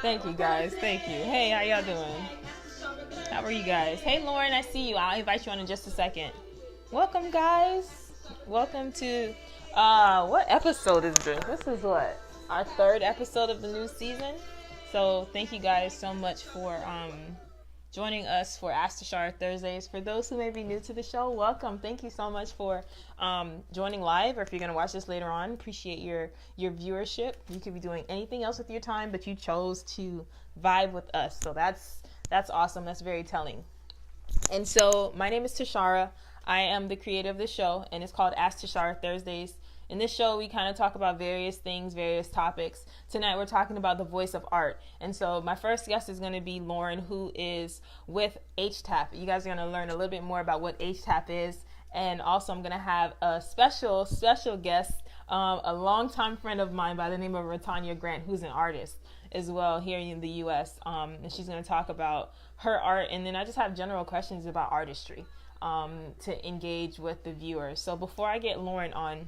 Thank you guys. Thank you. Hey, how y'all doing? How are you guys? Hey, Lauren, I see you. I'll invite you on in just a second. Welcome, guys. Welcome to what episode is this? This is what? Our third episode of the new season. So thank you guys so much for joining us for Ask Tashara Thursdays. For those who may be new to the show, welcome. Thank you so much for joining live, or if you're going to watch this later on, appreciate your viewership. You could be doing anything else with your time, but you chose to vibe with us. So that's awesome. That's very telling. And so my name is Tashara. I am the creator of the show, and it's called Ask Tashara Thursdays. In this show, we kind of talk about various things, various topics. Tonight, we're talking about the voice of art. And so my first guest is going to be Lauren, who is with HTAP. You guys are going to learn a little bit more about what HTAP is. And also, I'm going to have a special guest, a longtime friend of mine by the name of Ratanya Grant, who's an artist as well here in the U.S. And she's going to talk about her art. And then I just have general questions about artistry to engage with the viewers. So before I get Lauren on,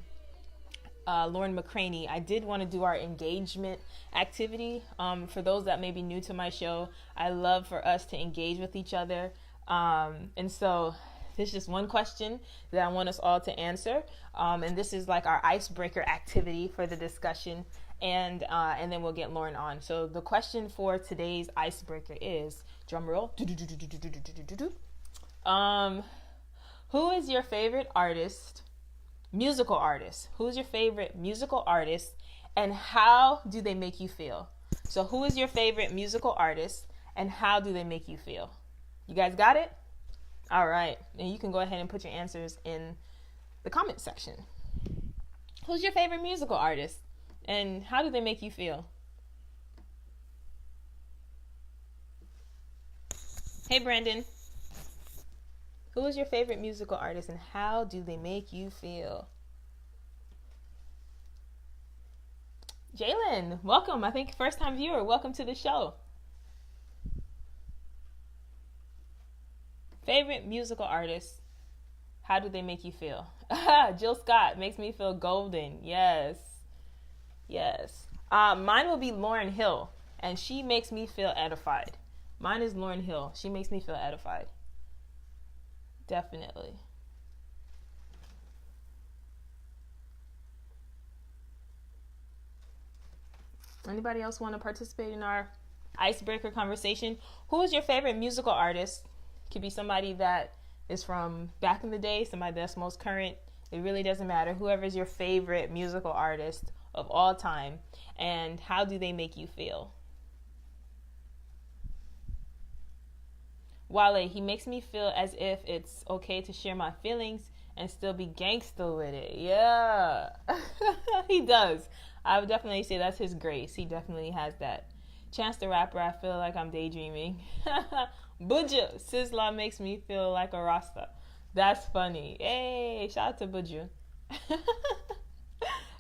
Lauren McCraney, I did want to do our engagement activity. For those that may be new to my show, I love for us to engage with each other. And so there's just one question that I want us all to answer. And this is like our icebreaker activity for the discussion. And then we'll get Lauren on. So the question for today's icebreaker is, drum roll, who is your favorite artist? Musical artist. Who's your favorite musical artist, and how do they make you feel? So who is your favorite musical artist, and how do they make you feel? You guys got it? All right. And you can go ahead and put your answers in the comment section. Who's your favorite musical artist, and how do they make you feel? Hey, Brandon. Who is your favorite musical artist, and how do they make you feel? Jalen, welcome. I think first time viewer. Welcome to the show. Favorite musical artist, how do they make you feel? Jill Scott makes me feel golden. Yes. Mine will be Lauryn Hill, and she makes me feel edified. Mine is Lauryn Hill. She makes me feel edified. Definitely. Anybody else want to participate in our icebreaker conversation? Who is your favorite musical artist? Could be somebody that is from back in the day, somebody that's most current. It really doesn't matter. Whoever is your favorite musical artist of all time, and how do they make you feel? Wale, he makes me feel as if it's okay to share my feelings and still be gangster with it. Yeah. He does. I would definitely say that's his grace. He definitely has that. Chance the Rapper, I feel like I'm daydreaming. Buju, Sizzla makes me feel like a Rasta. That's funny. Hey, shout out to Buju.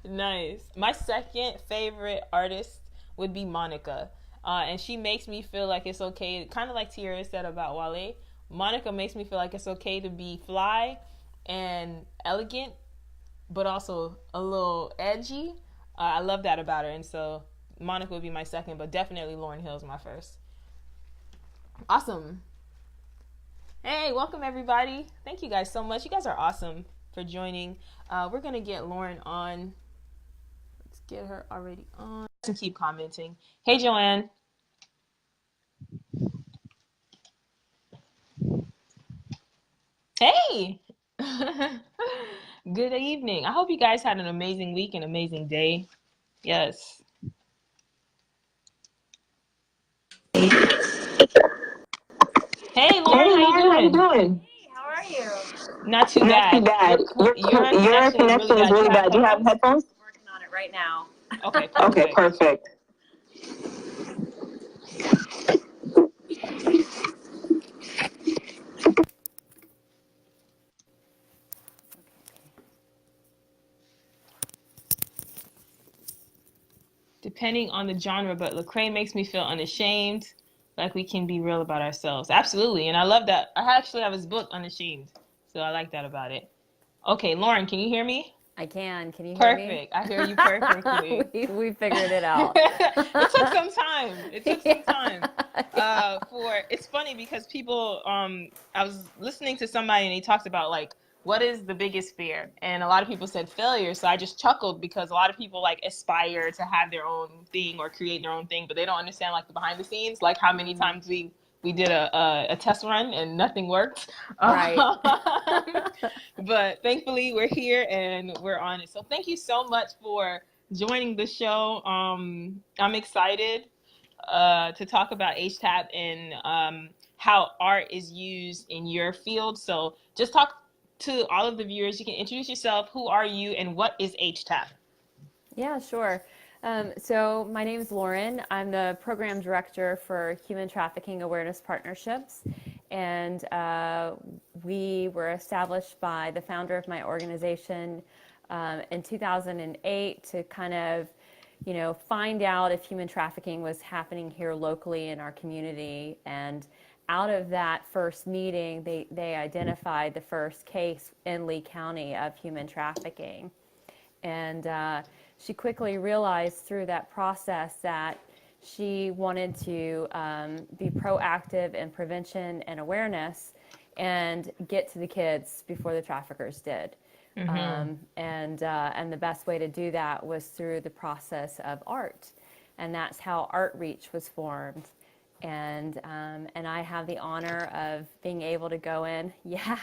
Nice. My second favorite artist would be Monica. And she makes me feel like it's okay, kind of like Tiara said about Wale. Monica makes me feel like it's okay to be fly and elegant, but also a little edgy. I love that about her. And so Monica would be my second, but definitely Lauryn Hill is my first. Awesome. Hey, welcome everybody. Thank you guys so much. You guys are awesome for joining. We're going to get Lauren on. Let's get her already on. And keep commenting. Hey, Joanne. Hey. Good evening. I hope you guys had an amazing week, an amazing day. Yes. Hey, Lauren, how you doing? Hey, how are you? Not too bad. Your connection is really bad. Do Do you you have headphones? Working on it right now. Okay, perfect. Depending on the genre, but Lecrae makes me feel unashamed, like we can be real about ourselves. Absolutely, and I love that. I actually have his book, Unashamed, so I like that about it. Okay, Lauren, can you hear me? I can. Can you hear me? Perfect. I hear you perfectly. We figured it out. It took some time. It took some time. Yeah. It's funny because people, I was listening to somebody and he talked about like, what is the biggest fear? And a lot of people said failure. So I just chuckled because a lot of people like aspire to have their own thing or create their own thing, but they don't understand like the behind the scenes, like how many times we did a test run and nothing worked. Right. But thankfully we're here and we're on it. So thank you so much for joining the show. I'm excited to talk about HTAP and how art is used in your field. So just talk to all of the viewers. You can introduce yourself. Who are you and what is HTAP? Yeah, sure. So my name is Lauren. I'm the program director for Human Trafficking Awareness Partnerships. And we were established by the founder of my organization in 2008 to kind of, find out if human trafficking was happening here locally in our community. And out of that first meeting, they identified the first case in Lee County of human trafficking. And she quickly realized through that process that she wanted to be proactive in prevention and awareness and get to the kids before the traffickers did. And the best way to do that was through the process of art. And that's how Art Reach was formed. And I have the honor of being able to go in. Yeah.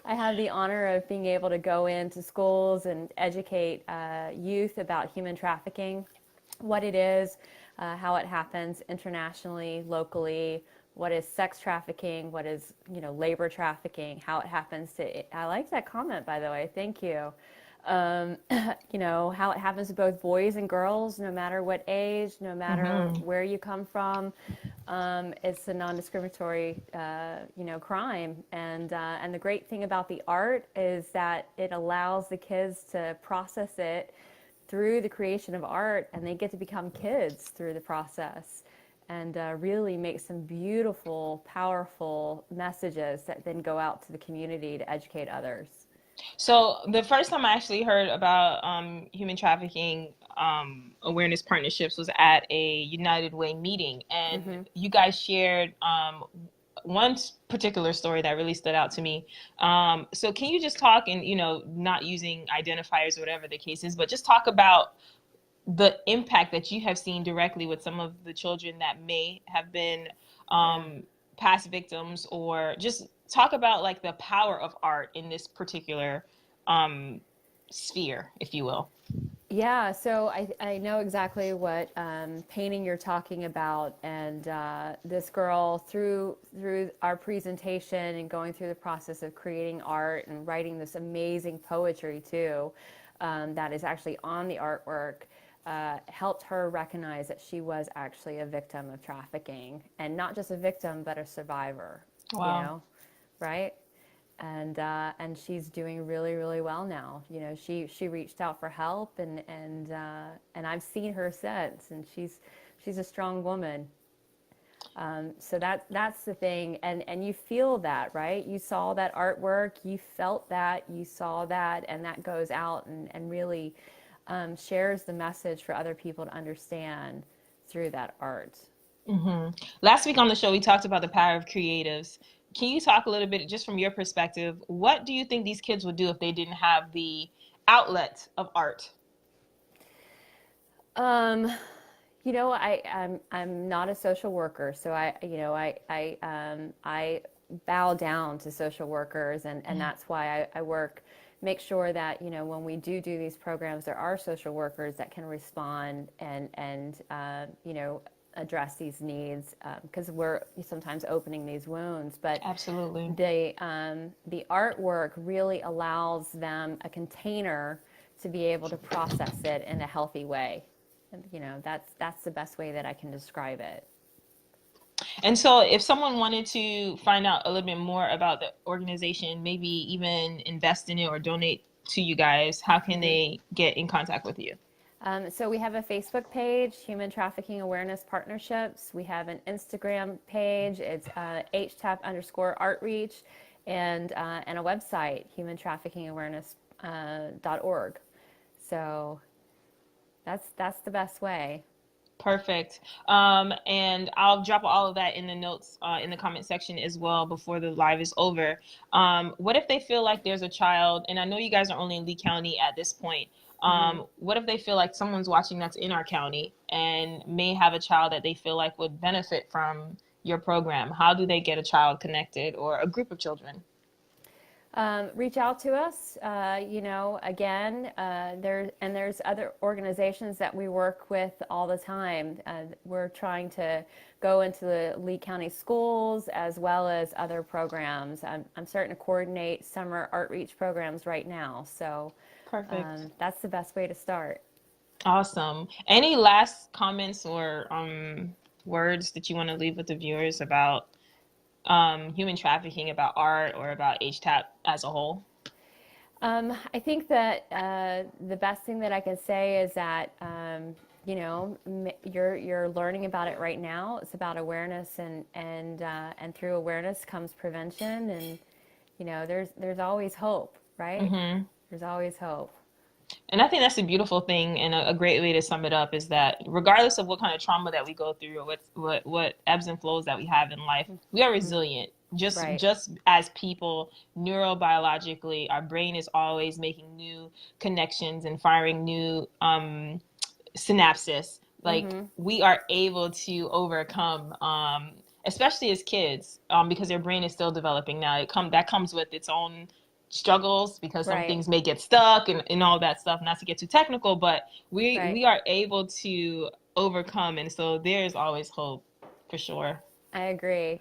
I have the honor of being able to go into schools and educate youth about human trafficking, what it is, how it happens internationally, locally, what is sex trafficking, what is, labor trafficking, how it happens to, I like that comment, by the way, thank you. How it happens to both boys and girls, no matter what age, no matter where you come from. It's a non-discriminatory, crime. And the great thing about the art is that it allows the kids to process it through the creation of art, and they get to become kids through the process and really make some beautiful, powerful messages that then go out to the community to educate others. So the first time I actually heard about human trafficking awareness partnerships was at a United Way meeting, and you guys shared one particular story that really stood out to me. So can you just talk, and not using identifiers or whatever the case is, but just talk about the impact that you have seen directly with some of the children that may have been past victims, or just talk about like the power of art in this particular sphere, if you will. Yeah, so I know exactly what painting you're talking about, and this girl through our presentation and going through the process of creating art and writing this amazing poetry too, that is actually on the artwork, helped her recognize that she was actually a victim of trafficking, and not just a victim, but a survivor. Wow. Right? And she's doing really, really well now. She reached out for help, and I've seen her since, and she's a strong woman. So that's the thing, and you feel that, right? You saw that artwork, you felt that, you saw that, and that goes out and really shares the message for other people to understand through that art. Last week on the show, we talked about the power of creatives. Can you talk a little bit, just from your perspective, what do you think these kids would do if they didn't have the outlet of art? I'm not a social worker, so I bow down to social workers, and that's why I work. Make sure that when we do these programs, there are social workers that can respond and address these needs, because we're sometimes opening these wounds. But absolutely, the artwork really allows them a container to be able to process it in a healthy way. And, that's the best way that I can describe it. And so if someone wanted to find out a little bit more about the organization, maybe even invest in it or donate to you guys, how can they get in contact with you? So we have a Facebook page, Human Trafficking Awareness Partnerships. We have an Instagram page. It's HTAP_ArtReach. and a website, humantraffickingawareness.org. So that's the best way. Perfect. And I'll drop all of that in the notes in the comment section as well before the live is over. What if they feel like there's a child, and I know you guys are only in Lee County at this point. What if they feel like someone's watching that's in our county and may have a child that they feel like would benefit from your program? How do they get a child connected or a group of children? Reach out to us. Again, there's other organizations that we work with all the time. We're trying to go into the Lee County schools as well as other programs. I'm starting to coordinate summer outreach programs right now. So Perfect. That's the best way to start. Awesome. Any last comments or words that you want to leave with the viewers about human trafficking, about art, or about HTAP as a whole? I think that the best thing that I can say is that you're learning about it right now. It's about awareness, and through awareness comes prevention, and there's always hope, right? Mm-hmm. There's always hope. And I think that's a beautiful thing, and a great way to sum it up is that regardless of what kind of trauma that we go through, or what ebbs and flows that we have in life, we are resilient. Just as people, neurobiologically, our brain is always making new connections and firing new synapses. Like we are able to overcome, especially as kids, because their brain is still developing. Now that comes with its own struggles, because some things may get stuck and all that stuff, not to get too technical, but we are able to overcome, and so there's always hope for sure. I agree.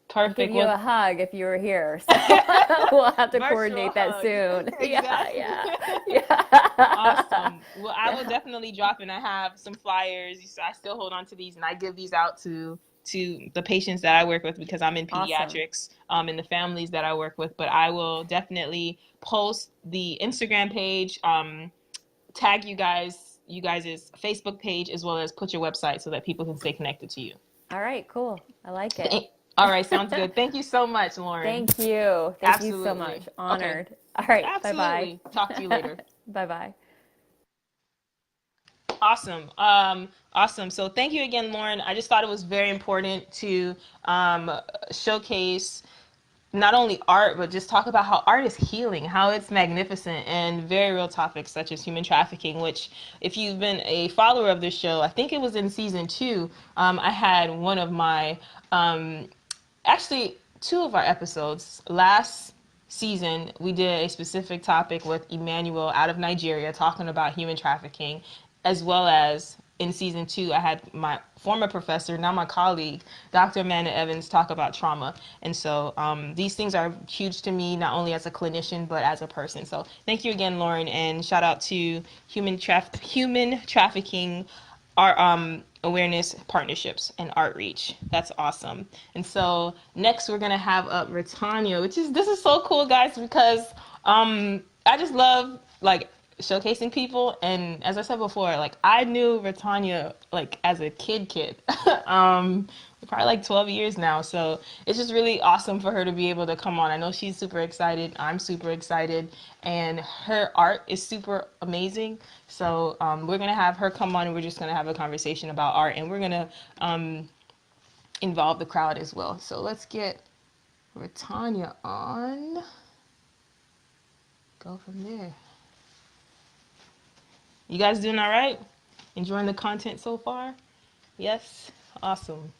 Perfect. I'll give you a hug if you were here, so we'll have to coordinate that soon. Exactly. Yeah. Awesome. Well, I will definitely drop in. I have some flyers. I still hold on to these, and I give these out to the patients that I work with, because I'm in pediatrics, and the families that I work with. But I will definitely post the Instagram page, tag you guys' Facebook page, as well as put your website so that people can stay connected to you. All right, cool. I like it. All right, sounds good. Thank you so much, Lauren. Thank you. Thank you so much. Honored. Okay. All right, absolutely. Bye-bye. Talk to you later. Bye-bye. Awesome. Awesome. So thank you again, Lauren. I just thought it was very important to showcase not only art, but just talk about how art is healing, how it's magnificent, and very real topics such as human trafficking, which if you've been a follower of this show, I think it was in season 2, I had one of my, actually 2 of our episodes. Last season, we did a specific topic with Emmanuel out of Nigeria talking about human trafficking, as well as in season 2, I had my former professor, now my colleague, Dr. Amanda Evans, talk about trauma. And so these things are huge to me, not only as a clinician, but as a person. So thank you again, Lauren, and shout out to human trafficking, our awareness partnerships and outreach. That's awesome. And so next we're gonna have up Retanya, this is so cool, guys, because I just love showcasing people. And as I said before, I knew Retanya as a kid probably 12 years now, so it's just really awesome for her to be able to come on. I know she's super excited, I'm super excited, and her art is super amazing. So we're gonna have her come on, and we're just gonna have a conversation about art, and we're gonna involve the crowd as well. So let's get Retanya on, go from there. You guys doing all right? Enjoying the content so far? Yes? Awesome.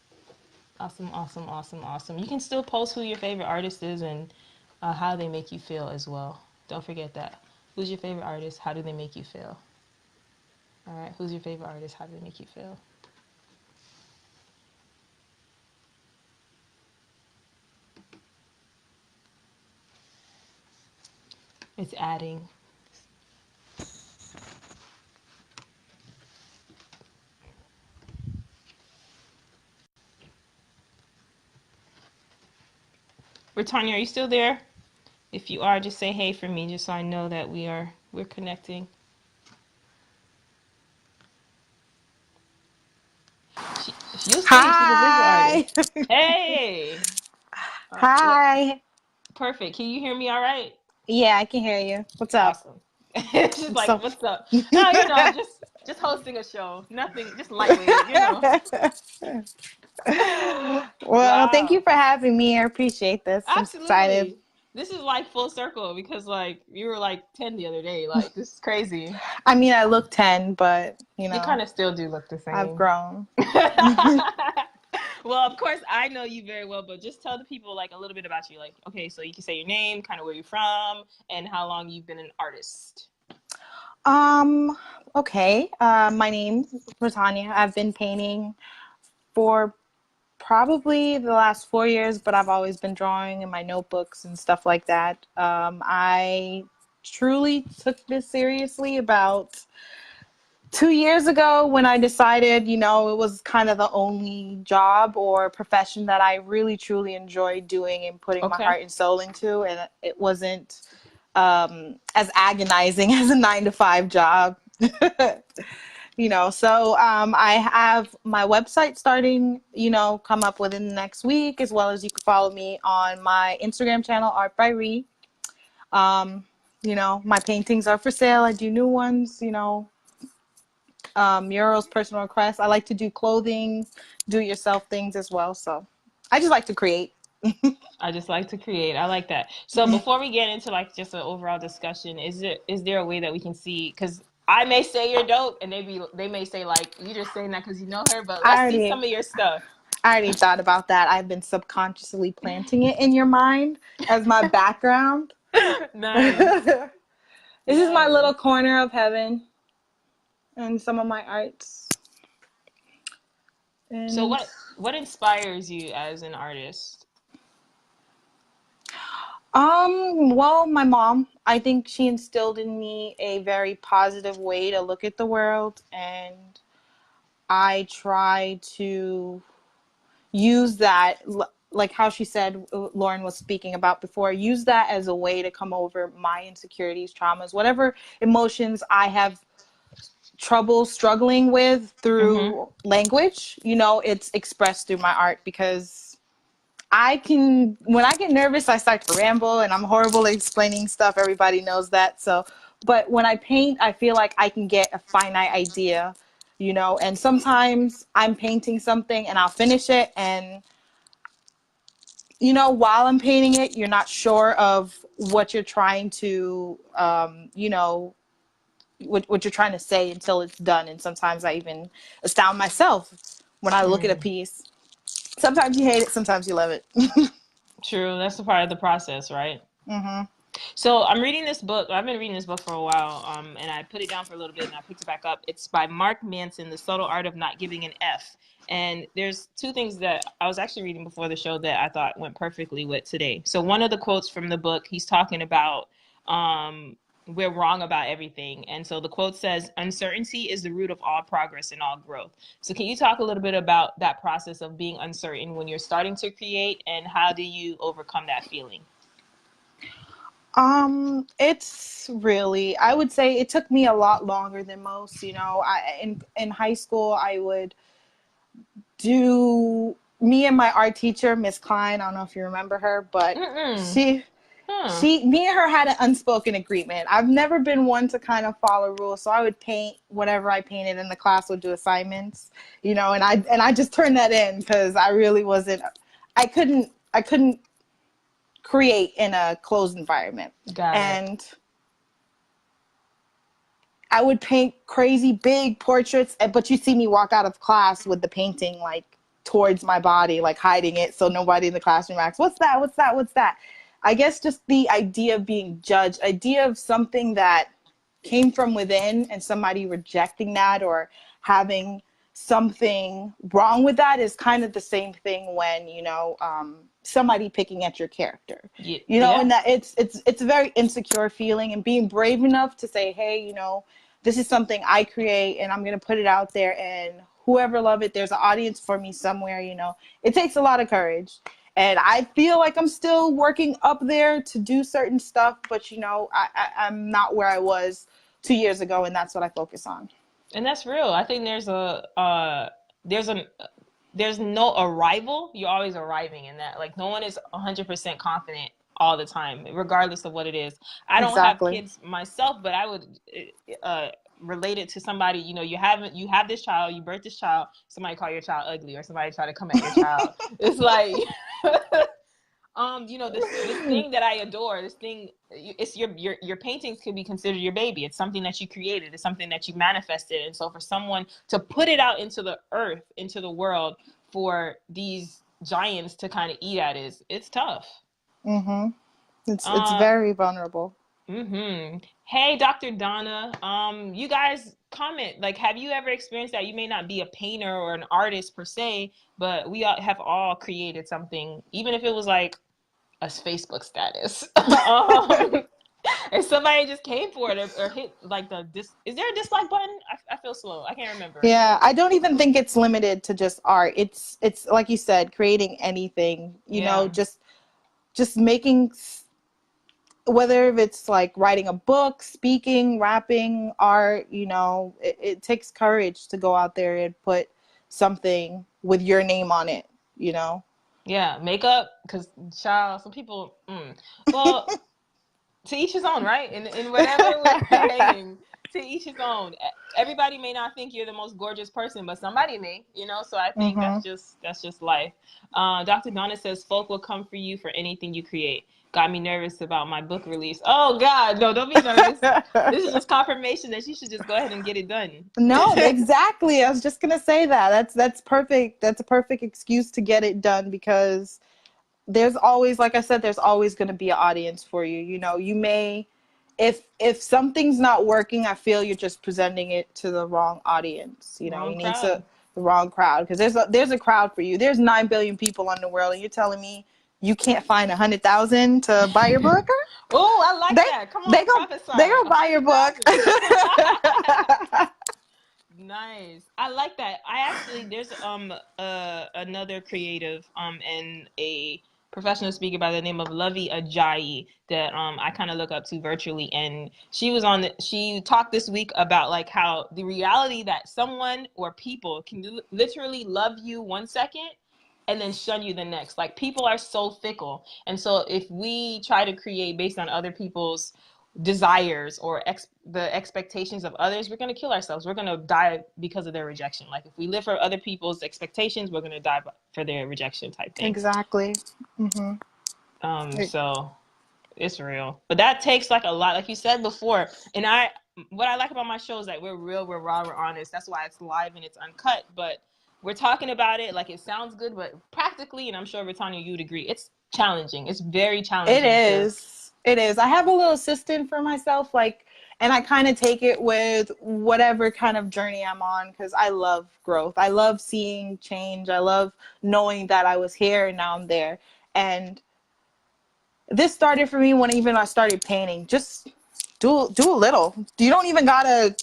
Awesome. You can still post who your favorite artist is and how they make you feel as well. Don't forget that. Who's your favorite artist? How do they make you feel? All right, who's your favorite artist? How do they make you feel? It's adding. Retanya, are you still there? If you are, just say hey for me, just so I know that we're connecting. Hi. Hey. Hi. Perfect. Can you hear me all right? Yeah, I can hear you. What's up? Awesome. She's like, So, what's up? Oh, just hosting a show. Nothing, just lightweight. well, thank you Wow. for having me. I appreciate this. I'm excited. Absolutely. This is like full circle because like you were like 10 the other day. Like this is crazy. I mean, I look 10, but You kind of still do look the I've same. grown. Well, of course, I know you very well, but just tell the people like a little bit about you. Like, okay, so you can say your name, kind of where you're from, and how long you've been an artist. Um, okay. My name's Britannia. I've been painting for probably the last 4 years, but I've always been drawing in my notebooks and stuff like that. I truly took this seriously about 2 years ago when I decided, it was kind of the only job or profession that I really truly enjoyed doing and putting my heart and soul into, and it wasn't as agonizing as a 9-to-5 job. So I have my website starting, come up within the next week, as well as you can follow me on my Instagram channel, Art by Ree. My paintings are for sale. I do new ones, murals, personal requests. I like to do clothing, do-it-yourself things as well. So I just like to create. I just like to create. I like that. So before we get into like just an overall discussion, is there a way that we can see? Because I may say you're dope, and they may say like you just saying that because you know her, but let's see some of your stuff. I already thought about that. I've been subconsciously planting it in your mind as my background. Nice. This is my little corner of heaven and some of my arts. And so what inspires you as an artist? Well, my mom, I think she instilled in me a very positive way to look at the world, and I try to use that, like how she said, Lauren was speaking about before, use that as a way to come over my insecurities, traumas, whatever emotions I have trouble struggling with through language, it's expressed through my art, because when I get nervous, I start to ramble, and I'm horrible at explaining stuff. Everybody knows that. So, but when I paint, I feel like I can get a finite idea, and sometimes I'm painting something and I'll finish it, and, while I'm painting it, you're not sure of what you're trying to, what you're trying to say until it's done. And sometimes I even astound myself when I look at a piece. Sometimes you hate it, sometimes you love it. True, that's a part of the process, right? So I'm reading this book. I've been reading this book for a while, and I put it down for a little bit, and I picked it back up. It's by Mark Manson, The Subtle Art of Not Giving an F. And there's two things that I was actually reading before the show that I thought went perfectly with today. So one of the quotes from the book, he's talking about we're wrong about everything. And so the quote says, uncertainty is the root of all progress and all growth. So can you talk a little bit about that process of being uncertain when you're starting to create, and how do you overcome that feeling? It's really, I would say it took me a lot longer than most. In high school, I would me and my art teacher, Miss Klein, I don't know if you remember her, but me and her had an unspoken agreement. I've never been one to kind of follow rules, so I would paint whatever I painted, and the class would do assignments, and I just turned that in because I really wasn't, I couldn't create in a closed environment. And I would paint crazy big portraits, but you see me walk out of class with the painting like towards my body, like hiding it so nobody in the classroom asks, what's that? What's that? What's that? I guess just the idea of being judged, idea of something that came from within and somebody rejecting that or having something wrong with that is kind of the same thing when, somebody picking at your character, and that it's a very insecure feeling, and being brave enough to say, hey, this is something I create and I'm going to put it out there, and whoever love it, there's an audience for me somewhere, it takes a lot of courage. And I feel like I'm still working up there to do certain stuff, but I'm not where I was 2 years ago, and that's what I focus on. And that's real. I think there's no arrival. You're always arriving in that. Like no one is 100% confident all the time, regardless of what it is. I don't have Exactly. kids myself, but I would relate it to somebody. You know, you have this child, you birth this child, somebody call your child ugly, or somebody try to come at your child. It's like you know, this thing that I adore, this thing, it's your paintings could be considered your baby. It's something that you created. It's something that you manifested. And so for someone to put it out into the earth, into the world, for these giants to kind of eat at it's tough. Mm-hmm. It's very vulnerable. Mm-hmm. Hey, Dr. Donna, you guys comment, like, have you ever experienced that? You may not be a painter or an artist per se, but we have all created something, even if it was like a Facebook status. And somebody just came for it or hit like is there a dislike button? I feel slow. I can't remember. Yeah, I don't even think it's limited to just art. It's like you said, creating anything, you know, just making, whether it's like writing a book, speaking, rapping, art, you know, it takes courage to go out there and put something with your name on it, you know? Yeah, makeup, because child, some people, well, to each his own, right? In whatever we're creating, to each his own. Everybody may not think you're the most gorgeous person, but somebody may, you know? So I think that's just life. Dr. Donna says, folk will come for you for anything you create. Got me nervous about my book release. Oh God, no, don't be nervous. This is just confirmation that you should just go ahead and get it done. No, exactly. I was just gonna say that. That's perfect. That's a perfect excuse to get it done, because there's always, like I said, there's always gonna be an audience for you. You know, you may, if something's not working, I feel you're just presenting it to the wrong audience. You know, you need the wrong crowd, because there's a crowd for you. There's 9 billion people in the world, and you're telling me you can't find 100,000 to buy your book? Oh, I like that. Come on, they go buy your book. Nice. I like that. I actually, there's another creative and a professional speaker by the name of Lovey Ajayi that I kind of look up to virtually, and she talked this week about like how the reality that someone or people can literally love you 1 second and then shun you the next. Like, people are so fickle, and so if we try to create based on other people's desires or the expectations of others, we're going to kill ourselves. We're going to die because of their rejection. Like, if we live for other people's expectations, we're going to die for their rejection type thing. Exactly. Mm-hmm. So it's real, but that takes like a lot, like you said before. And what I like about my show is that we're real, we're raw, we're honest. That's why it's live and it's uncut, but we're talking about it like it sounds good, but practically, and I'm sure Brittanya, you'd agree, it's challenging. It's very challenging. It is. It is. I have a little assistant for myself, like, and I kind of take it with whatever kind of journey I'm on, because I love growth. I love seeing change. I love knowing that I was here and now I'm there. And this started for me when even I started painting. Just do a little. You don't even gotta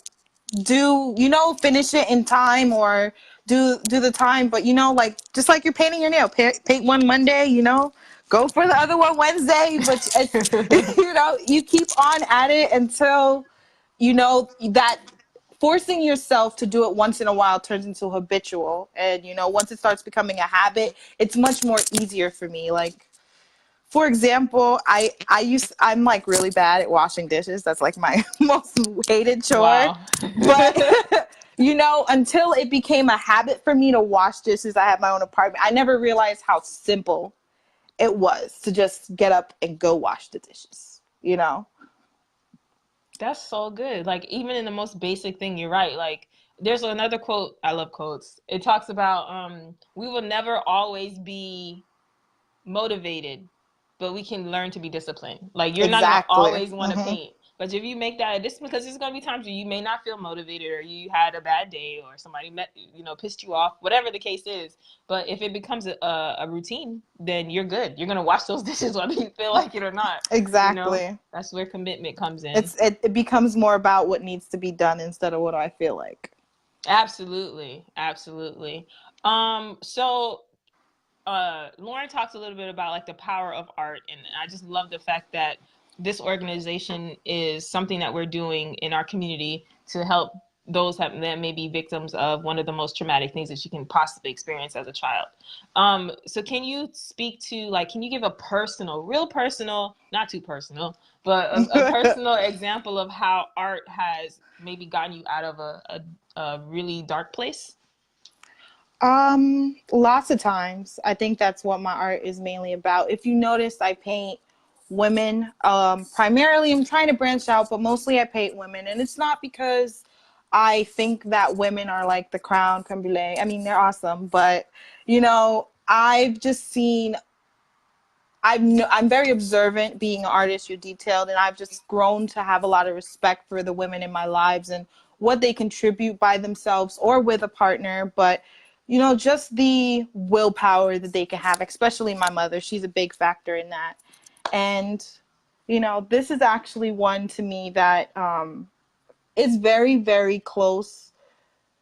finish it in time or do the time, but like, just like you're painting your nail, paint one Monday, go for the other one Wednesday, but it's, you keep on at it until that forcing yourself to do it once in a while turns into habitual. And once it starts becoming a habit, it's much more easier for me. Like, for example, I'm like really bad at washing dishes. That's like my most hated chore. Wow. But until it became a habit for me to wash dishes, I have my own apartment. I never realized how simple it was to just get up and go wash the dishes. That's so good. Like, even in the most basic thing, you're right. Like, there's another quote. I love quotes. It talks about we will never always be motivated, but we can learn to be disciplined. Like, you're not going to always want to paint. But if you make that because there's going to be times where you may not feel motivated, or you had a bad day, or somebody pissed you off, whatever the case is. But if it becomes a routine, then you're good. You're going to wash those dishes whether you feel like it or not. Exactly. That's where commitment comes in. It becomes more about what needs to be done instead of what I feel like. Absolutely. Absolutely. So Lauren talks a little bit about like the power of art, and I just love the fact that this organization is something that we're doing in our community to help those that may be victims of one of the most traumatic things that you can possibly experience as a child. So can you speak to, like, can you give a personal, real personal, not too personal, but a personal example of how art has maybe gotten you out of a really dark place? Lots of times. I think that's what my art is mainly about. If you notice, I paint women. Primarily, I'm trying to branch out, but mostly I paint women. And it's not because I think that women are like the creme brulee. I mean, they're awesome, but I've just seen. I'm very observant being an artist. You're detailed, and I've just grown to have a lot of respect for the women in my lives and what they contribute by themselves or with a partner. But just the willpower that they can have, especially my mother. She's a big factor in that. And this is actually one to me that is very, very close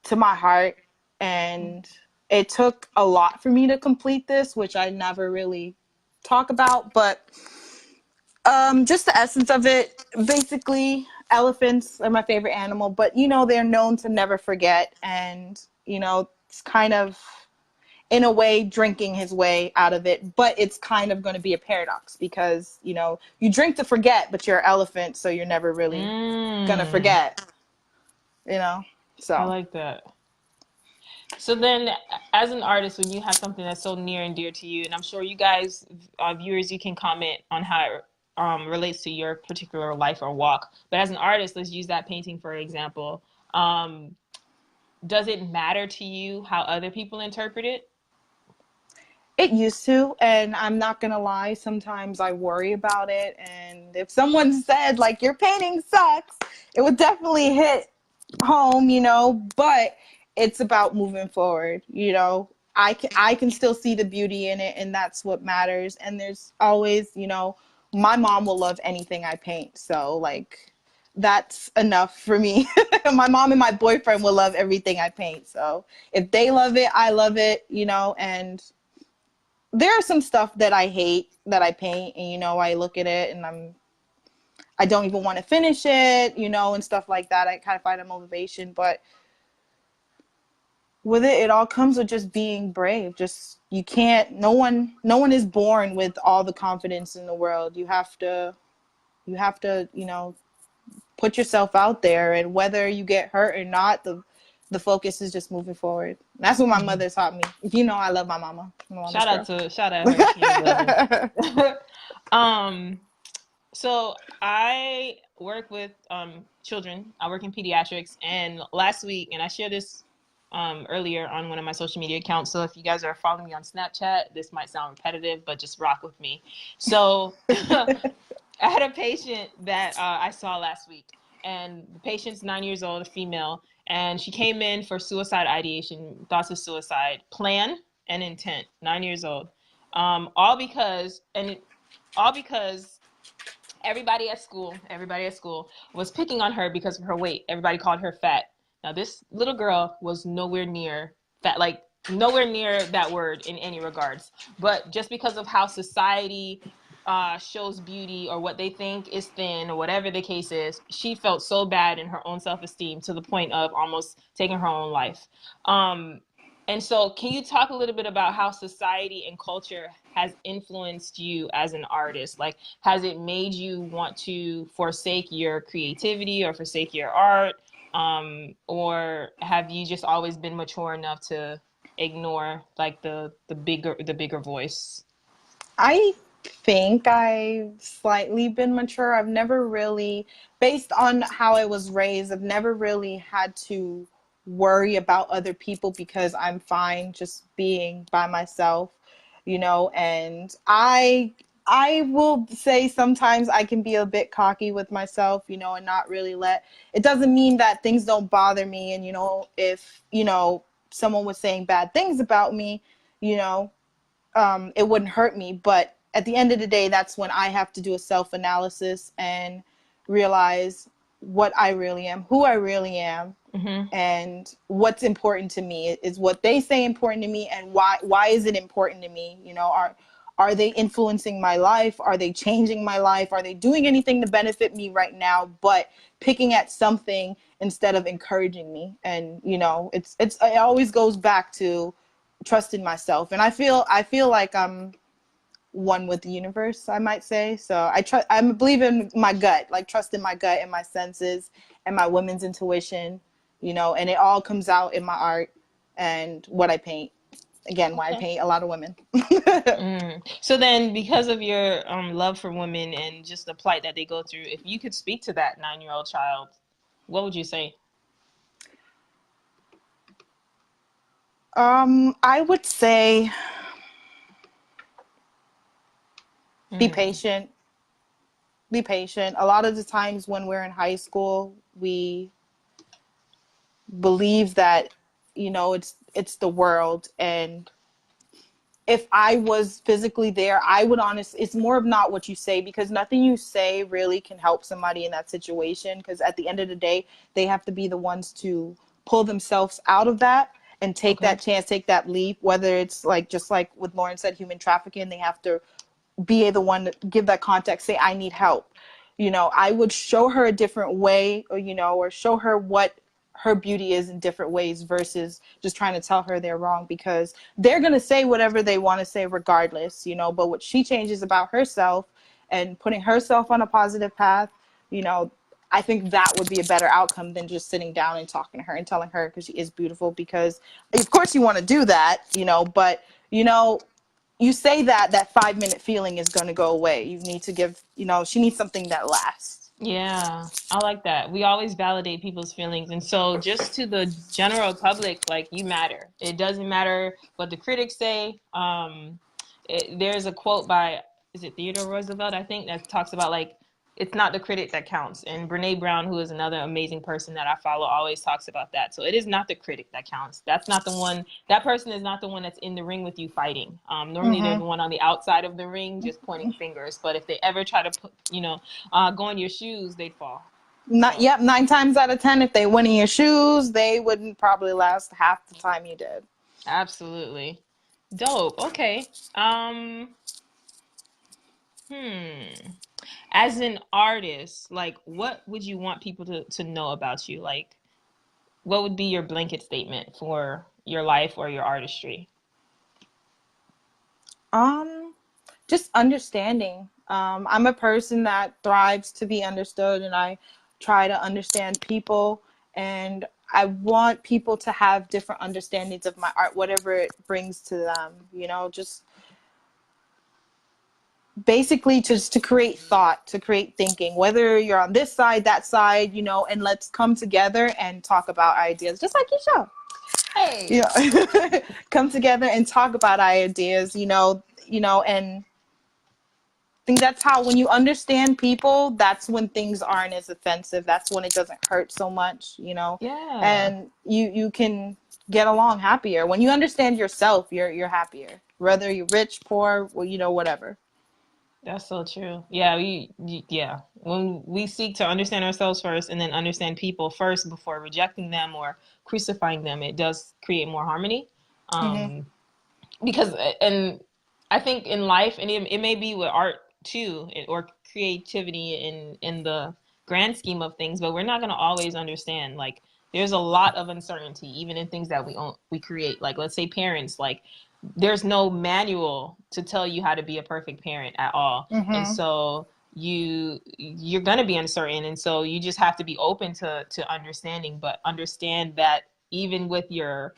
to my heart, and it took a lot for me to complete this, which I never really talk about, but just the essence of it. Basically, elephants are my favorite animal, but they're known to never forget, and it's kind of in a way drinking his way out of it, but it's kind of going to be a paradox because you drink to forget, but you're an elephant, so you're never really gonna forget, so I like that. So then, as an artist, when you have something that's so near and dear to you, and I'm sure you guys, viewers, you can comment on how it relates to your particular life or walk. But as an artist, let's use that painting for example. Does it matter to you how other people interpret it? It used to, and I'm not gonna lie, sometimes I worry about it. And if someone said, like, your painting sucks, it would definitely hit home, but it's about moving forward. I can still see the beauty in it, and that's what matters. And there's always, my mom will love anything I paint, so like that's enough for me. My mom and my boyfriend will love everything I paint, so if they love it, I love it, and there are some stuff that I hate that I paint, and I look at it and I don't even want to finish it, and stuff like that. I kind of find a motivation, but with it, it all comes with just being brave. Just, you can't, no one is born with all the confidence in the world. You have to, put yourself out there, and whether you get hurt or not, the focus is just moving forward. That's what my mother taught me. I love my mama. Shout out her. So I work with children. I work in pediatrics, and last week, and I shared this earlier on one of my social media accounts. So if you guys are following me on Snapchat, this might sound repetitive, but just rock with me. So I had a patient that I saw last week, and the patient's 9 years old, a female. And she came in for suicide ideation, thoughts of suicide, plan and intent, 9 years old. All because everybody at school was picking on her because of her weight. Everybody called her fat. Now, this little girl was nowhere near fat, like nowhere near that word in any regards. But just because of how society shows beauty, or what they think is thin, or whatever the case is, she felt so bad in her own self-esteem to the point of almost taking her own life. And so can you talk a little bit about how society and culture has influenced you as an artist? Like, has it made you want to forsake your creativity or forsake your art? Or have you just always been mature enough to ignore like the bigger voice? I think I've slightly been mature. I've never really, based on how I was raised, I've never really had to worry about other people because I'm fine just being by myself, and I will say sometimes I can be a bit cocky with myself, and not really it doesn't mean that things don't bother me. And, if, someone was saying bad things about me, it wouldn't hurt me. But at the end of the day, that's when I have to do a self-analysis and realize what I really am, who I really am, and what's important to me. Is what they say important to me, and why is it important to me? Are they influencing my life? Are they changing my life? Are they doing anything to benefit me right now? But picking at something instead of encouraging me. And it always goes back to trusting myself. And I feel like I'm one with the universe, I might say. So I believe in my gut, like trusting my gut and my senses and my women's intuition, and it all comes out in my art and what I paint. Again, why I paint a lot of women. So then, because of your love for women and just the plight that they go through, if you could speak to that 9-year-old child, what would you say? I would say be patient. Be patient. A lot of the times when we're in high school, we believe that, it's the world. And if I was physically there, I would it's more of not what you say, because nothing you say really can help somebody in that situation. Because at the end of the day, they have to be the ones to pull themselves out of that and take that chance, take that leap, whether it's like, just like what Lauren said, human trafficking, they have to be the one to give that context, say, I need help. I would show her a different way, or show her what her beauty is in different ways versus just trying to tell her they're wrong, because they're going to say whatever they want to say regardless, but what she changes about herself and putting herself on a positive path, I think that would be a better outcome than just sitting down and talking to her and telling her because she is beautiful, because of course you want to do that, but you say that 5-minute feeling is going to go away. You need to give, she needs something that lasts. Yeah, I like that. We always validate people's feelings. And so just to the general public, like, you matter. It doesn't matter what the critics say. There's a quote by, is it Theodore Roosevelt, I think, that talks about, like, it's not the critic that counts. And Brene Brown, who is another amazing person that I follow, always talks about that. So it is not the critic that counts. That's not the one, that person is not the one that's in the ring with you fighting. Normally there's one on the outside of the ring just pointing fingers. But if they ever try to put, go in your shoes, they'd fall. Yep, 9 times out of 10, if they went in your shoes, they wouldn't probably last half the time you did. Absolutely. Dope. Okay. As an artist, like, what would you want people to know about you? Like, what would be your blanket statement for your life or your artistry? Just understanding. I'm a person that thrives to be understood, and I try to understand people, and I want people to have different understandings of my art, whatever it brings to them, just basically just to create thought, to create thinking, whether you're on this side, that side, and let's come together and talk about ideas, just like your show. Hey. Come together and talk about ideas, and I think that's how, when you understand people, that's when things aren't as offensive. That's when it doesn't hurt so much, Yeah. And you can get along happier. When you understand yourself, you're happier, whether you're rich, poor, whatever. That's so true. Yeah, when we seek to understand ourselves first and then understand people first before rejecting them or crucifying them, it does create more harmony. Because, and I think in life, and it may be with art too, or creativity in the grand scheme of things, but we're not going to always understand. Like, there's a lot of uncertainty even in things that we create. Like, let's say parents, like, there's no manual to tell you how to be a perfect parent at all. And so you're going to be uncertain. And so you just have to be open to understanding, but understand that even with your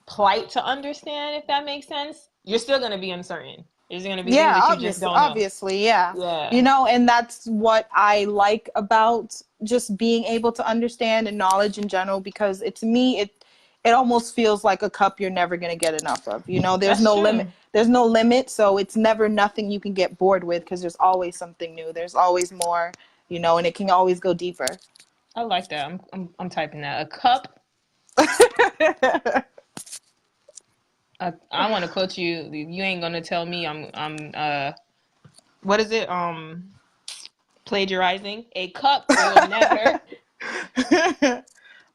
plight to understand, if that makes sense, you're still going to be uncertain. There's going to be things that you just don't know. Obviously, yeah. And that's what I like about just being able to understand and knowledge in general, because to me, it almost feels like a cup you're never going to get enough of. There's no limit. There's no limit. So it's never nothing you can get bored with, because there's always something new. There's always more, and it can always go deeper. I like that. I'm typing that. A cup. I want to quote you. You ain't going to tell me I'm what is it? Plagiarizing. A cup will never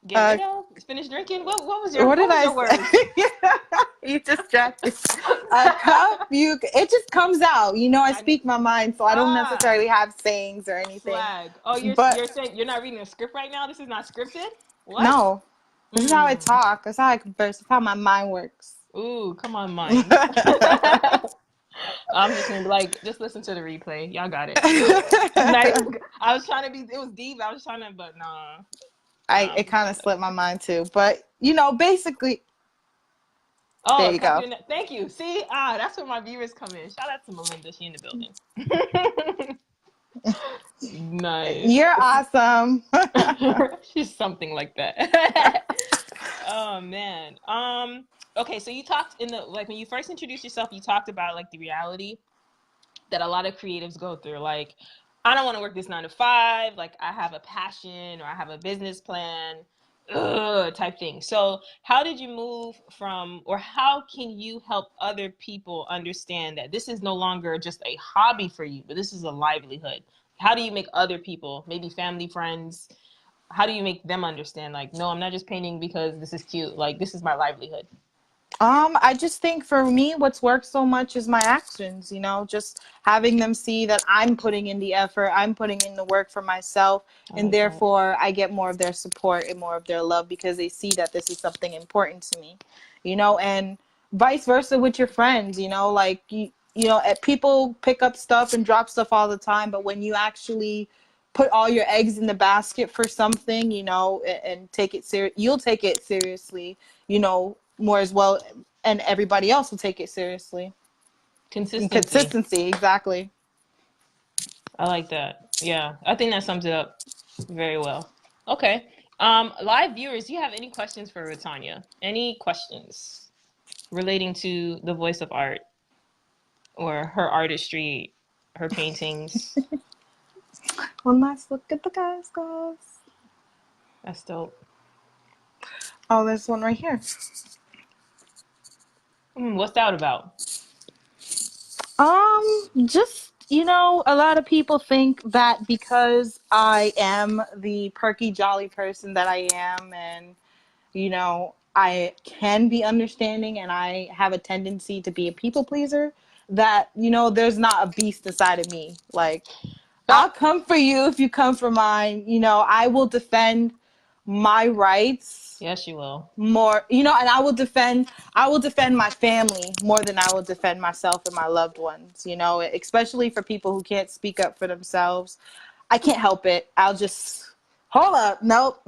get finish drinking? What was What did your I say? You distracted. A cup, it just comes out. You know, I speak my mind, so I don't necessarily have sayings or anything. Flag. Oh, you're saying you're not reading a script right now? This is not scripted? What? No. This is how I talk. That's how I converse. That's how my mind works. Ooh, come on, mind. I'm just gonna be like, just listen to the replay. Y'all got it. I was trying to be, it was deep. I was trying to, but nah. It kind of slipped my mind too. But, you know, basically. Oh, there you go. Thank you. See, that's where my viewers come in. Shout out to Melinda. She in the building. Nice. You're awesome. She's something like that. Oh man. Okay, so you talked when you first introduced yourself, you talked about like the reality that a lot of creatives go through. Like, I don't want to work this 9 to 5. Like, I have a passion or I have a business plan, type thing. So how did you move from, or how can you help other people understand that this is no longer just a hobby for you, but this is a livelihood? How do you make other people, maybe family, friends, how do you make them understand, like, no, I'm not just painting because this is cute. Like, this is my livelihood. I just think for me, what's worked so much is my actions, you know, just having them see that I'm putting in the effort, I'm putting in the work for myself, and therefore I get more of their support and more of their love because they see that this is something important to me, you know, and vice versa with your friends, you know, like, you know, people pick up stuff and drop stuff all the time, but when you actually put all your eggs in the basket for something, you know, and take it serious, you'll take it seriously, you know, more as well, and everybody else will take it seriously. Consistency, exactly. I like that. Yeah, I think that sums it up very well. Okay. Live viewers, do you have any questions for Retanya? Any questions relating to the voice of art or her artistry, her paintings? One last look at the guys. That's dope. Oh, there's one right here. What's that about? Just, you know, a lot of people think that because I am the perky, jolly person that I am, and, you know, I can be understanding and I have a tendency to be a people pleaser, that, you know, there's not a beast inside of me. Like, I'll come for you if you come for mine. You know, I will defend my rights. Yes, you will. More, you know, and I will defend my family more than I will defend myself and my loved ones, you know, especially for people who can't speak up for themselves. I can't help it. I'll just, hold up. Nope.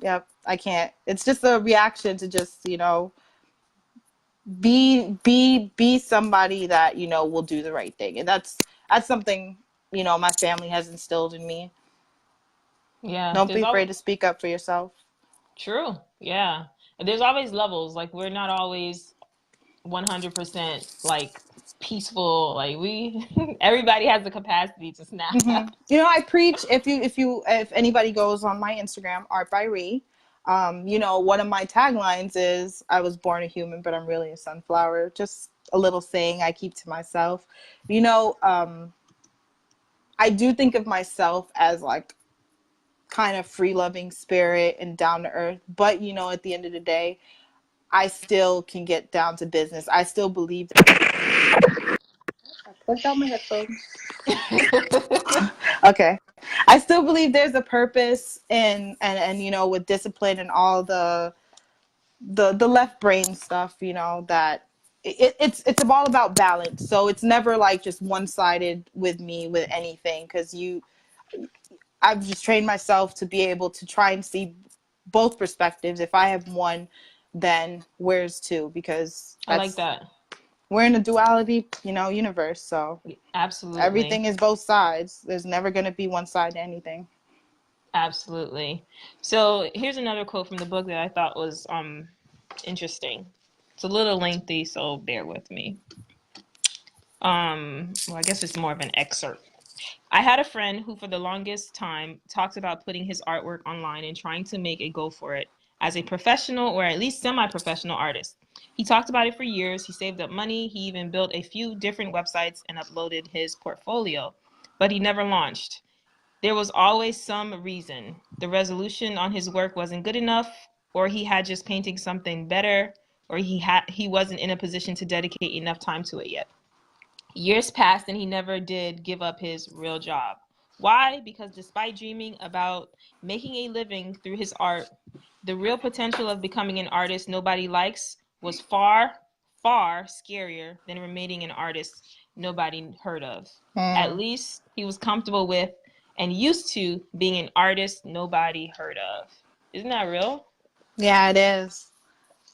Yep. I can't. It's just a reaction to just, you know, be somebody that, you know, will do the right thing. And that's something, you know, my family has instilled in me. Yeah. Don't be afraid to speak up for yourself. True. Yeah. There's always levels. Like, we're not always 100% like peaceful. Like, everybody has the capacity to snap. Mm-hmm. You know, I preach, if anybody goes on my Instagram, Art by Ree, you know, one of my taglines is, I was born a human, but I'm really a sunflower. Just a little saying I keep to myself. You know, I do think of myself as like kind of free-loving spirit and down to earth, but, you know, at the end of the day, I still can get down to business. I still believe that. I plugged out my headphones. Okay. I still believe there's a purpose and you know, with discipline and all the left brain stuff, you know, that it's all about balance. So it's never like just one-sided with me with anything, because I've just trained myself to be able to try and see both perspectives. If I have one, then where's two? Because I like that. We're in a duality, you know, universe. So absolutely, everything is both sides. There's never going to be one side to anything. Absolutely. So here's another quote from the book that I thought was interesting. It's a little lengthy, so bear with me. Well, I guess it's more of an excerpt. I had a friend who for the longest time talked about putting his artwork online and trying to make a go for it as a professional or at least semi-professional artist. He talked about it for years. He saved up money. He even built a few different websites and uploaded his portfolio, but he never launched. There was always some reason. The resolution on his work wasn't good enough. or he had just painting something better, or he wasn't in a position to dedicate enough time to it yet. Years passed and he never did give up his real job. Why? Because despite dreaming about making a living through his art, the real potential of becoming an artist nobody likes was far, far scarier than remaining an artist nobody heard of. At least he was comfortable with and used to being an artist nobody heard of. Isn't that real? Yeah, it is.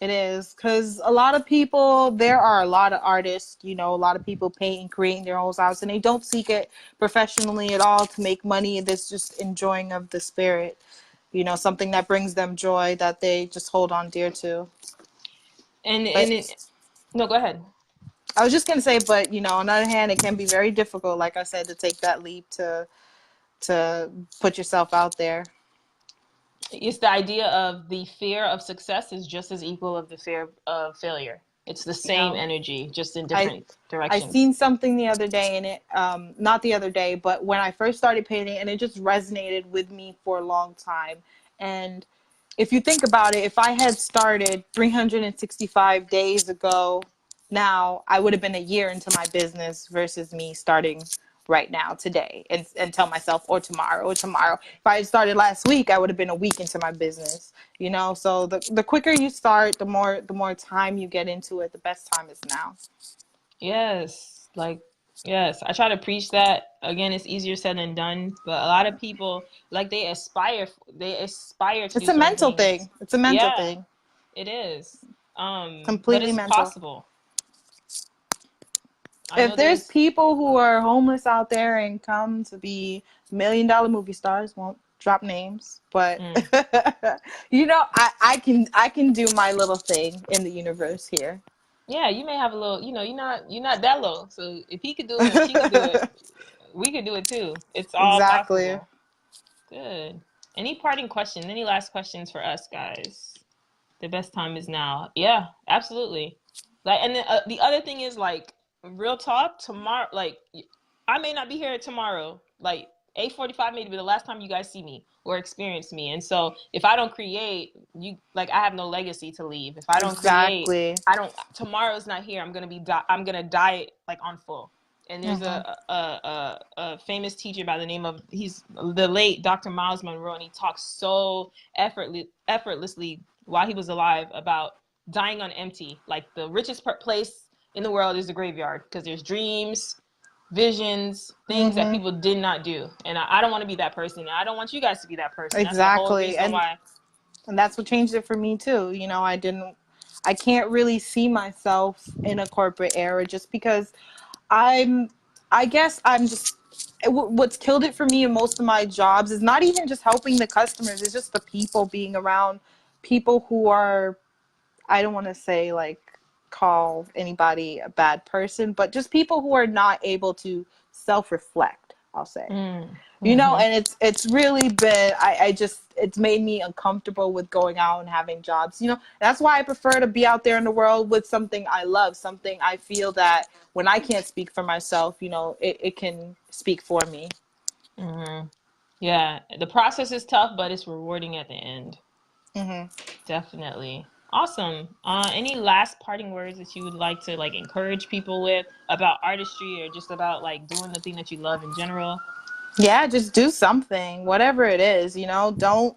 It is, because a lot of people, there are a lot of artists, you know, a lot of people painting, creating their own styles, and they don't seek it professionally at all to make money. It's just enjoying of the spirit, you know, something that brings them joy that they just hold on dear to. No, go ahead. I was just going to say, but, you know, on the other hand, it can be very difficult, like I said, to take that leap to put yourself out there. It's the idea of the fear of success is just as equal of the fear of failure. It's the same energy, just in different directions. I seen something the other day, and it not the other day, but when I first started painting, and it just resonated with me for a long time. And if you think about it, if I had started 365 days ago, now I would have been a year into my business versus me starting right now, today, and tell myself, or tomorrow. If I had started last week, I would have been a week into my business, you know? So the quicker you start, the more time you get into it, the best time is now. Yes. Yes. I try to preach that. Again, it's easier said than done, but a lot of people, like, they aspire to It's a mental thing. It's a mental thing. It is. Completely but it's mental. possible. If there's people who are homeless out there and come to be $1 million movie stars, won't drop names, but you know, I can do my little thing in the universe here. Yeah, you may have a little, you know, you're not that low. So if he could do it, she could do it, we could do it too. It's all possible. Good. Any last questions for us, guys? The best time is now. Yeah, absolutely. Like, and the other thing is, like, real talk, tomorrow, like, I may not be here tomorrow. Like, 8:45 may be the last time you guys see me or experience me. And so if I don't create, I have no legacy to leave. If I don't create, tomorrow's not here. I'm going to die like on full. And there's a famous teacher by the name of, he's the late Dr. Miles Monroe, and he talks so effortlessly while he was alive about dying on empty. Like, the richest place in the world is the graveyard, because there's dreams, visions, things that people did not do. And I don't want to be that person. I don't want you guys to be that person. Exactly. That's the whole reason why. And that's what changed it for me too. You know, I can't really see myself in a corporate era, just because what's killed it for me in most of my jobs is not even just helping the customers. It's just the people, being around people who are, I don't want to say, like, call anybody a bad person, but just people who are not able to self-reflect, I'll say. You know, and it's really been, it's made me uncomfortable with going out and having jobs. You know, that's why I prefer to be out there in the world with something I love, something I feel that when I can't speak for myself, you know, it can speak for me. Yeah, the process is tough, but it's rewarding at the end. Definitely. Awesome. Any last parting words that you would like to, like, encourage people with about artistry, or just about, like, doing the thing that you love in general? Yeah, just do something, whatever it is, you know. Don't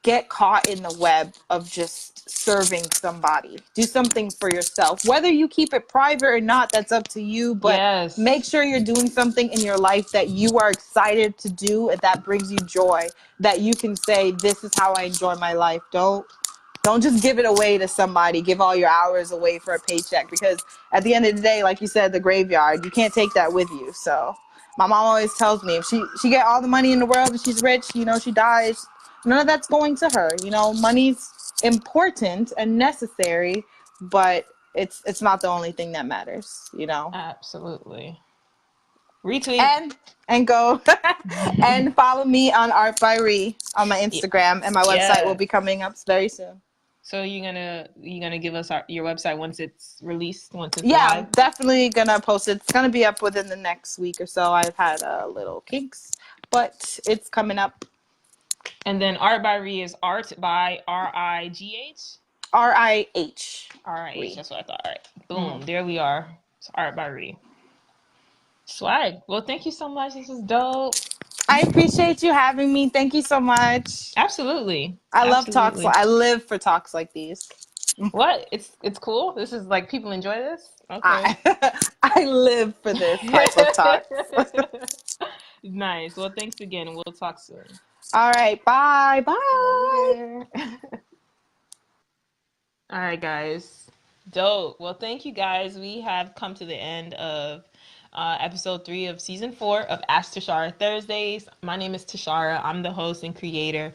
get caught in the web of just serving somebody. Do something for yourself. Whether you keep it private or not, that's up to you, but make sure you're doing something in your life that you are excited to do and that brings you joy, that you can say, this is how I enjoy my life. Don't just give it away to somebody, give all your hours away for a paycheck, because at the end of the day, like you said, the graveyard, you can't take that with you. So my mom always tells me, if she get all the money in the world and she's rich, you know, she dies, none of that's going to her. You know, money's important and necessary, but it's not the only thing that matters, you know. Absolutely. Retweet and go and follow me on Art by Ree on my Instagram, and my website will be coming up very soon. So you're gonna give us your website once it's released, once it's live? I'm definitely gonna post it. It's gonna be up within the next week or so. I've had a little kinks, but it's coming up. And then Art by Ree is art by R-I-G-H? R-I-H. R-I-H, that's what I thought. All right, boom, Mm. there we are. It's Art by Ree. Swag. Well, thank you so much. This was dope. I appreciate you having me. Thank you so much. Absolutely. I love talks. I live for talks like these. What? It's cool? This is like people enjoy this? Okay. I live for this type of talks. Nice. Well, thanks again. We'll talk soon. All right. Bye. Bye. All right, guys. Dope. Well, thank you guys. We have come to the end of episode 3 of season 4 of Ask Tashara Thursdays. My name is Tashara. I'm the host and creator.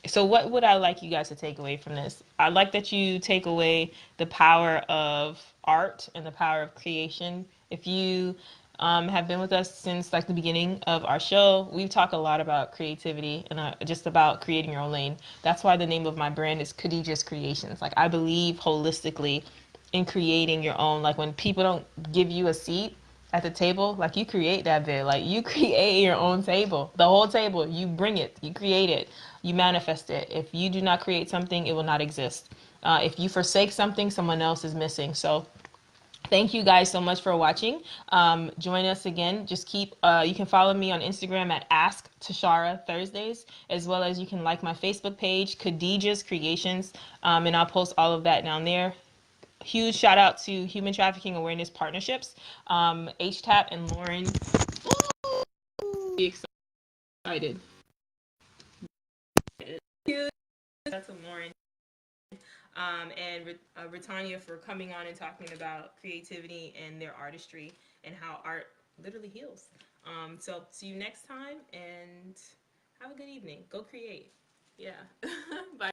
So what would I like you guys to take away from this? I'd like that you take away the power of art and the power of creation. If you have been with us since like the beginning of our show, we've talked a lot about creativity and just about creating your own lane. That's why the name of my brand is Khadijah's Creations. Like I believe holistically in creating your own. Like when people don't give you a seat at the table, like you create that bit. Like you create your own table, the whole table. You bring it, you create it, you manifest it. If you do not create something, it will not exist. If you forsake something, someone else is missing. So thank you guys so much for watching. Join us again. Just keep, you can follow me on Instagram at Ask Tashara Thursdays, as well as you can like my Facebook page, Khadijah's Creations, and I'll post all of that down there. Huge shout out to Human Trafficking Awareness Partnerships, HTAP and Lauren. Be excited. That's Lauren. And Britannia for coming on and talking about creativity and their artistry and how art literally heals. So see you next time and have a good evening. Go create. Yeah. Bye.